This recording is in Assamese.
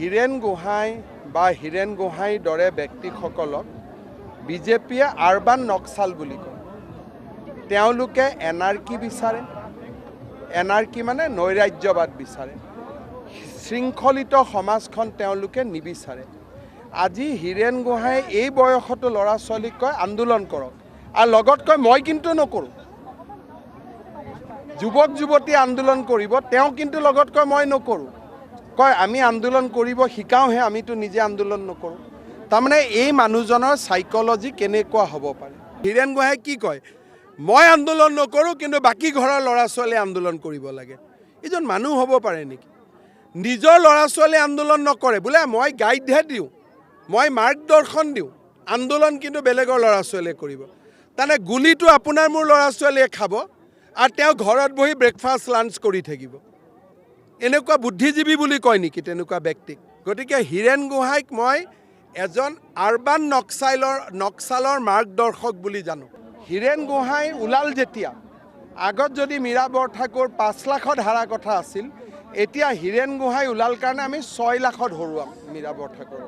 হীৰেণ গোহাঁই বা হীৰেণ গোহাঁইৰ দৰে ব্যক্তিসকলক বিজেপিয়ে আৰবান নক্সাল বুলি কয়। তেওঁলোকে এনাৰ্কি বিচাৰে, এনাৰ্কি মানে নৈৰাজ্যবাদ বিচাৰে, শৃংখলিত সমাজখন তেওঁলোকে নিবিচাৰে। আজি হীৰেণ গোহাঁই এই বয়সতো ল'ৰা ছোৱালীক কয় আন্দোলন কৰক, আৰু লগত কয় মই কিন্তু নকৰোঁ। যুৱক যুৱতী আন্দোলন কৰিব, তেওঁ কিন্তু লগত কয় মই নকৰোঁ, কয় আমি আন্দোলন কৰিব শিকাওঁহে, আমিতো নিজে আন্দোলন নকৰোঁ। তাৰমানে এই মানুহজনৰ চাইক'লজি কেনেকুৱা হ'ব পাৰে। হীৰেণ গোহাঁই কি কয়, মই আন্দোলন নকৰোঁ কিন্তু বাকী ঘৰৰ ল'ৰা ছোৱালীয়ে আন্দোলন কৰিব লাগে। এইজন মানুহ হ'ব পাৰে নেকি? নিজৰ ল'ৰা ছোৱালীয়ে আন্দোলন নকৰে, বোলে মই গাইডহে দিওঁ, মই মাৰ্গদৰ্শন দিওঁ, আন্দোলন কিন্তু বেলেগৰ ল'ৰা ছোৱালীয়ে কৰিব। তাৰমানে গুলীটো আপোনাৰ মোৰ ল'ৰা ছোৱালীয়ে খাব আৰু তেওঁ ঘৰত বহি ব্ৰেকফাষ্ট লাঞ্চ কৰি থাকিব। এনেকুৱা বুদ্ধিজীৱী বুলি কয় নেকি তেনেকুৱা ব্যক্তিক? গতিকে হীৰেণ গোহাঁইক মই এজন আৰবান নক্সালৰ মাৰ্গদৰ্শক বুলি জানো। হীৰেণ গোহাঁই ওলাল যেতিয়া, আগত যদি মীৰা বৰঠাকুৰ 5 লাখত হাৰা কথা আছিল, এতিয়া হীৰেণ গোহাঁই ওলাল কাৰণে আমি 6 লাখত হৰুৱাম মীৰা বৰঠাকুৰ।